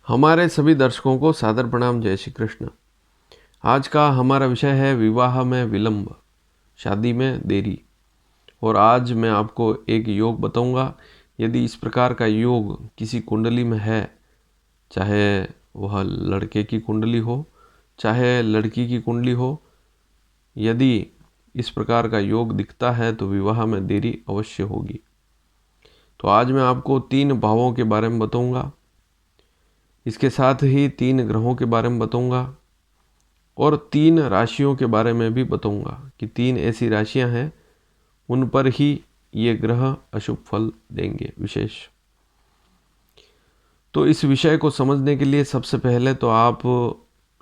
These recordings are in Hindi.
हमारे सभी दर्शकों को सादर प्रणाम। जय श्री कृष्ण। आज का हमारा विषय है विवाह में विलंब, शादी में देरी। और आज मैं आपको एक योग बताऊंगा। यदि इस प्रकार का योग किसी कुंडली में है, चाहे वह लड़के की कुंडली हो चाहे लड़की की कुंडली हो, यदि इस प्रकार का योग दिखता है तो विवाह में देरी अवश्य होगी। तो आज मैं आपको 3 भावों के बारे में बताऊंगा, इसके साथ ही 3 ग्रहों के बारे में बताऊंगा और 3 राशियों के बारे में भी बताऊंगा कि 3 ऐसी राशियां हैं उन पर ही ये ग्रह अशुभ फल देंगे विशेष। तो इस विषय को समझने के लिए सबसे पहले तो आप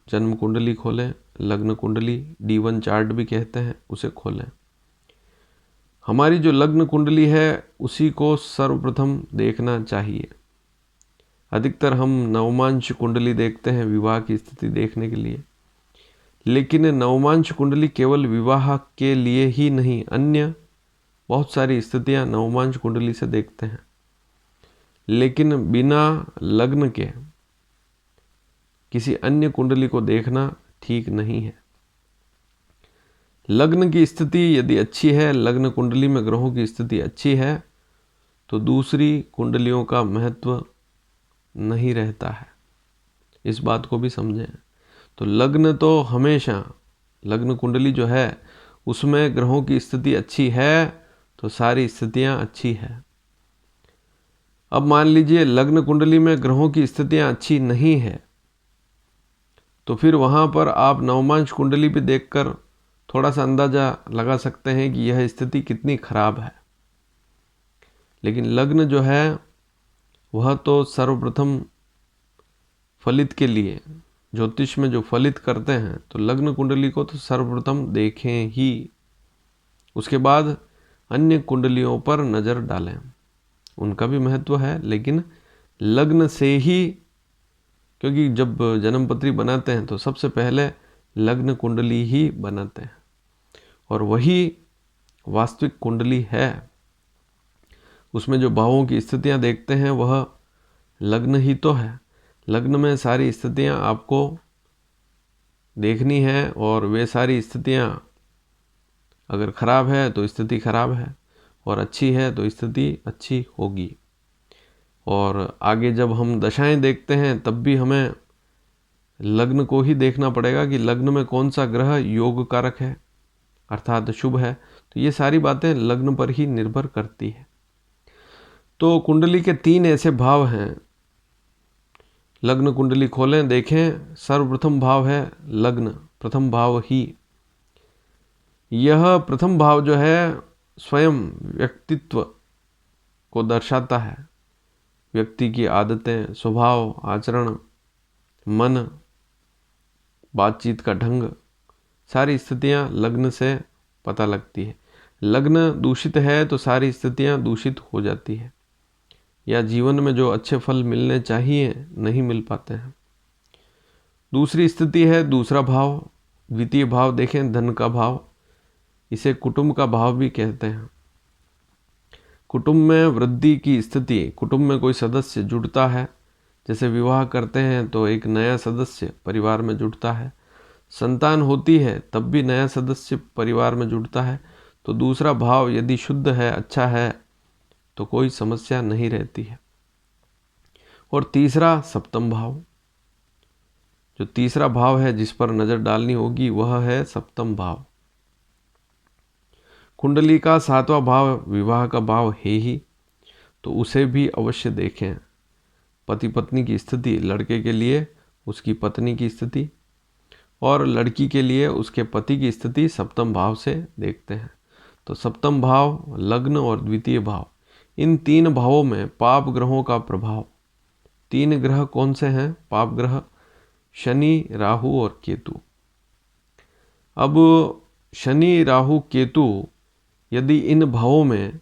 जन्म कुंडली खोलें, लग्न कुंडली D1 चार्ट भी कहते हैं, उसे खोलें। हमारी जो लग्न कुंडली है उसी को सर्वप्रथम देखना चाहिए। अधिकतर हम नवमांश कुंडली देखते हैं विवाह की स्थिति देखने के लिए, लेकिन नवमांश कुंडली केवल विवाह के लिए ही नहीं, अन्य बहुत सारी स्थितियां नवमांश कुंडली से देखते हैं, लेकिन बिना लग्न के किसी अन्य कुंडली को देखना ठीक नहीं है। लग्न की स्थिति यदि अच्छी है, लग्न कुंडली में ग्रहों की स्थिति अच्छी है, तो दूसरी कुंडलियों का महत्व नहीं रहता है। इस बात को भी समझें। तो लग्न तो हमेशा, लग्न कुंडली जो है उसमें ग्रहों की स्थिति अच्छी है तो सारी स्थितियां अच्छी है। अब मान लीजिए लग्न कुंडली में ग्रहों की स्थितियां अच्छी नहीं है, तो फिर वहां पर आप नवमांश कुंडली भी देखकर थोड़ा सा अंदाजा लगा सकते हैं कि यह स्थिति कितनी खराब है। लेकिन लग्न जो है वह तो सर्वप्रथम फलित के लिए, ज्योतिष में जो फलित करते हैं, तो लग्न कुंडली को तो सर्वप्रथम देखें ही, उसके बाद अन्य कुंडलियों पर नज़र डालें। उनका भी महत्व है, लेकिन लग्न से ही, क्योंकि जब जन्मपत्री बनाते हैं तो सबसे पहले लग्न कुंडली ही बनाते हैं और वही वास्तविक कुंडली है। उसमें जो भावों की स्थितियां देखते हैं वह लग्न ही तो है। लग्न में सारी स्थितियां आपको देखनी है और वे सारी स्थितियां अगर खराब है तो स्थिति खराब है और अच्छी है तो स्थिति अच्छी होगी। और आगे जब हम दशाएं देखते हैं तब भी हमें लग्न को ही देखना पड़ेगा कि लग्न में कौन सा ग्रह योग कारक है, अर्थात शुभ है। तो ये सारी बातें लग्न पर ही निर्भर करती है। तो कुंडली के 3 ऐसे भाव हैं। लग्न कुंडली खोलें, देखें। सर्वप्रथम भाव है लग्न, प्रथम भाव ही। यह प्रथम भाव जो है स्वयं व्यक्तित्व को दर्शाता है। व्यक्ति की आदतें, स्वभाव, आचरण, मन, बातचीत का ढंग, सारी स्थितियां लग्न से पता लगती है। लग्न दूषित है तो सारी स्थितियां दूषित हो जाती है, या जीवन में जो अच्छे फल मिलने चाहिए नहीं मिल पाते हैं। दूसरी स्थिति है दूसरा भाव, द्वितीय भाव देखें, धन का भाव। इसे कुटुंब का भाव भी कहते हैं। कुटुंब में वृद्धि की स्थिति, कुटुंब में कोई सदस्य जुड़ता है, जैसे विवाह करते हैं तो एक नया सदस्य परिवार में जुड़ता है, संतान होती है तब भी नया सदस्य परिवार में जुड़ता है। तो दूसरा भाव यदि शुद्ध है, अच्छा है, तो कोई समस्या नहीं रहती है। और तीसरा सप्तम भाव, जो तीसरा भाव है जिस पर नज़र डालनी होगी वह है सप्तम भाव। कुंडली का 7वां भाव विवाह का भाव है ही, तो उसे भी अवश्य देखें। पति पत्नी की स्थिति, लड़के के लिए उसकी पत्नी की स्थिति और लड़की के लिए उसके पति की स्थिति सप्तम भाव से देखते हैं। तो सप्तम भाव, लग्न और द्वितीय भाव, इन 3 भावों में पाप ग्रहों का प्रभाव। 3 ग्रह कौन से हैं पाप ग्रह? शनि, राहु और केतु। अब शनि, राहु, केतु यदि इन भावों में,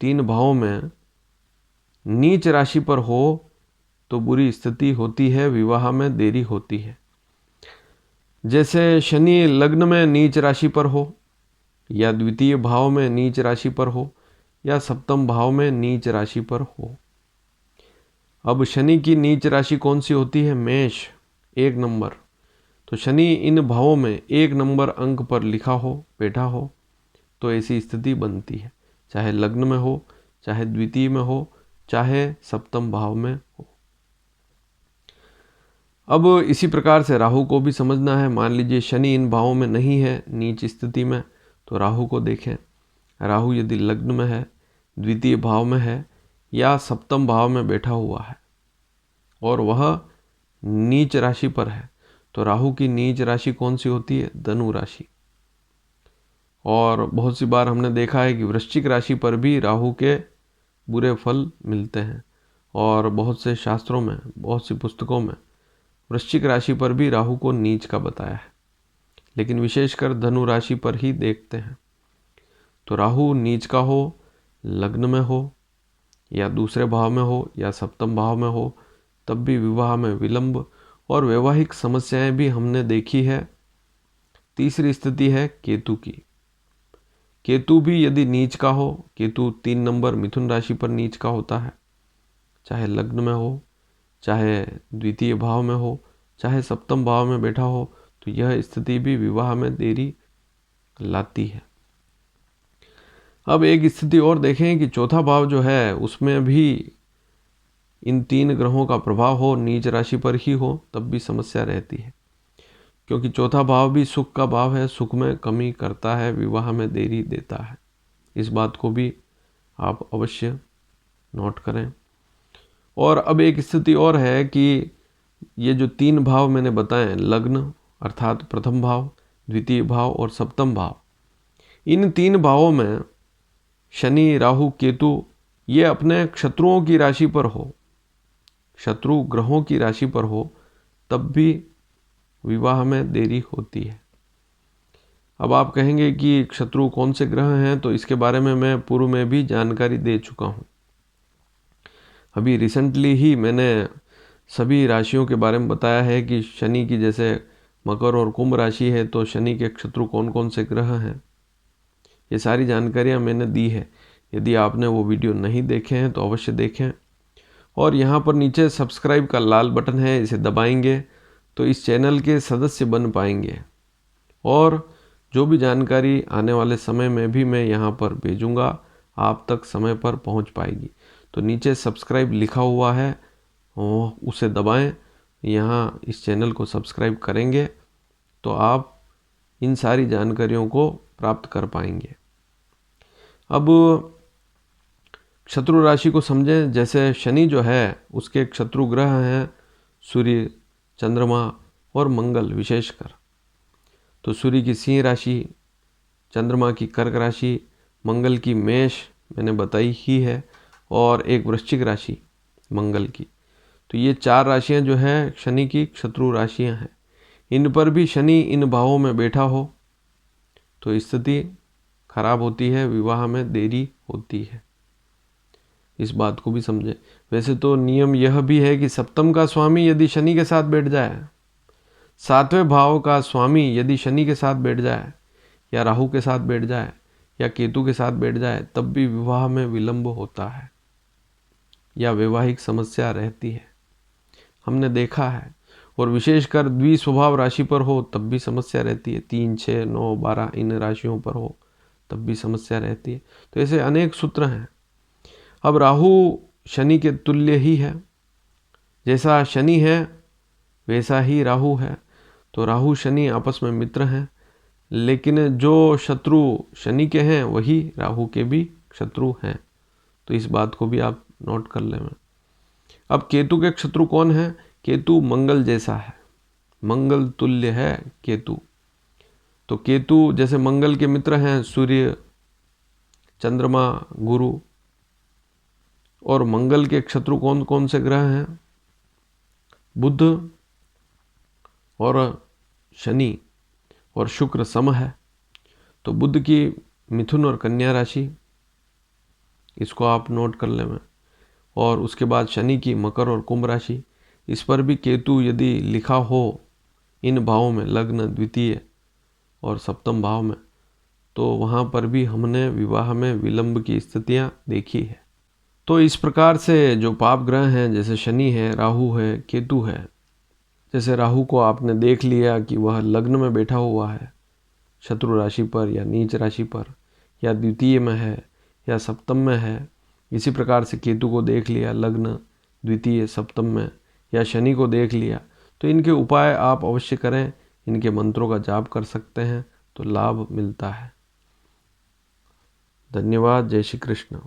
3 भावों में नीच राशि पर हो तो बुरी स्थिति होती है, विवाह में देरी होती है। जैसे शनि लग्न में नीच राशि पर हो, या द्वितीय भाव में नीच राशि पर हो, या सप्तम भाव में नीच राशि पर हो। अब शनि की नीच राशि कौन सी होती है? मेष, 1 नंबर। तो शनि इन भावों में 1 नंबर अंक पर लिखा हो, बैठा हो, तो ऐसी स्थिति बनती है, चाहे लग्न में हो, चाहे द्वितीय में हो, चाहे सप्तम भाव में हो। अब इसी प्रकार से राहु को भी समझना है। मान लीजिए शनि इन भावों में नहीं है, नीच स्थिति में, तो राहु को देखें। राहु यदि लग्न में है, द्वितीय भाव में है या सप्तम भाव में बैठा हुआ है और वह नीच राशि पर है, तो राहु की नीच राशि कौन सी होती है? धनु राशि। और बहुत सी बार हमने देखा है कि वृश्चिक राशि पर भी राहु के बुरे फल मिलते हैं, और बहुत से शास्त्रों में, बहुत सी पुस्तकों में वृश्चिक राशि पर भी राहु को नीच का बताया है, लेकिन विशेषकर धनु राशि पर ही देखते हैं। तो राहु नीच का हो, लग्न में हो या दूसरे भाव में हो या सप्तम भाव में हो, तब भी विवाह में विलंब और वैवाहिक समस्याएं भी हमने देखी है। तीसरी स्थिति है केतु की। केतु भी यदि नीच का हो, केतु 3 नंबर मिथुन राशि पर नीच का होता है, चाहे लग्न में हो, चाहे द्वितीय भाव में हो, चाहे सप्तम भाव में बैठा हो, तो यह स्थिति भी विवाह में देरी लाती है। अब एक स्थिति और देखें कि चौथा भाव जो है उसमें भी इन 3 ग्रहों का प्रभाव हो, नीच राशि पर ही हो, तब भी समस्या रहती है, क्योंकि चौथा भाव भी सुख का भाव है, सुख में कमी करता है, विवाह में देरी देता है। इस बात को भी आप अवश्य नोट करें। और अब एक स्थिति और है कि ये जो 3 भाव मैंने बताए, लग्न अर्थात प्रथम भाव, द्वितीय भाव और सप्तम भाव, इन 3 भावों में शनि, राहु, केतु ये अपने शत्रुओं की राशि पर हो, शत्रु ग्रहों की राशि पर हो, तब भी विवाह में देरी होती है। अब आप कहेंगे कि शत्रु कौन से ग्रह हैं, तो इसके बारे में मैं पूर्व में भी जानकारी दे चुका हूँ। अभी रिसेंटली ही मैंने सभी राशियों के बारे में बताया है कि शनि की जैसे मकर और कुंभ राशि है, तो शनि के शत्रु कौन कौन से ग्रह हैं, ये सारी जानकारियाँ मैंने दी है। यदि आपने वो वीडियो नहीं देखे हैं तो अवश्य देखें। और यहाँ पर नीचे सब्सक्राइब का लाल बटन है, इसे दबाएंगे तो इस चैनल के सदस्य बन पाएंगे, और जो भी जानकारी आने वाले समय में भी मैं यहाँ पर भेजूँगा आप तक समय पर पहुँच पाएगी। तो नीचे सब्सक्राइब लिखा हुआ है, उसे दबाएं। यहाँ इस चैनल को सब्सक्राइब करेंगे तो आप इन सारी जानकारियों को प्राप्त कर पाएंगे। अब शत्रु राशि को समझें। जैसे शनि जो है उसके शत्रु ग्रह हैं सूर्य, चंद्रमा और मंगल विशेषकर। तो सूर्य की सिंह राशि, चंद्रमा की कर्क राशि, मंगल की मेष मैंने बताई ही है, और एक वृश्चिक राशि मंगल की। तो ये 4 राशियां जो है शनि की शत्रु राशियां हैं। इन पर भी शनि इन भावों में बैठा हो तो स्थिति खराब होती है, विवाह में देरी होती है। इस बात को भी समझें। वैसे तो नियम यह भी है कि सप्तम का स्वामी यदि शनि के साथ बैठ जाए, 7वें भाव का स्वामी यदि शनि के साथ बैठ जाए या राहु के साथ बैठ जाए या केतु के साथ बैठ जाए, तब भी विवाह में विलंब होता है या वैवाहिक समस्या रहती है, हमने देखा है। और विशेषकर द्विस्वभाव राशि पर हो तब भी समस्या रहती है, 3, 6, 9, 12 इन राशियों पर हो तब भी समस्या रहती है। तो ऐसे अनेक सूत्र हैं। अब राहु शनि के तुल्य ही है, जैसा शनि है वैसा ही राहु है। तो राहु शनि आपस में मित्र हैं, लेकिन जो शत्रु शनि के हैं वही राहु के भी शत्रु हैं। तो इस बात को भी आप नोट कर लें। अब केतु के शत्रु कौन है? केतु मंगल जैसा है, मंगल तुल्य है केतु। तो केतु जैसे मंगल के मित्र हैं सूर्य, चंद्रमा, गुरु, और मंगल के शत्रु कौन कौन से ग्रह हैं? बुध और शनि और शुक्र सम है। तो बुध की मिथुन और कन्या राशि, इसको आप नोट कर लें। और उसके बाद शनि की मकर और कुंभ राशि, इस पर भी केतु यदि लिखा हो इन भावों में, लग्न, द्वितीय और सप्तम भाव में, तो वहाँ पर भी हमने विवाह में विलंब की स्थितियाँ देखी है। तो इस प्रकार से जो पाप ग्रह हैं, जैसे शनि है, राहु है, केतु है, जैसे राहु को आपने देख लिया कि वह लग्न में बैठा हुआ है, शत्रु राशि पर या नीच राशि पर, या द्वितीय में है या सप्तम में है। इसी प्रकार से केतु को देख लिया लग्न, द्वितीय, सप्तम में, या शनि को देख लिया, तो इनके उपाय आप अवश्य करें, इनके मंत्रों का जाप कर सकते हैं तो लाभ मिलता है। धन्यवाद। जय श्री कृष्ण।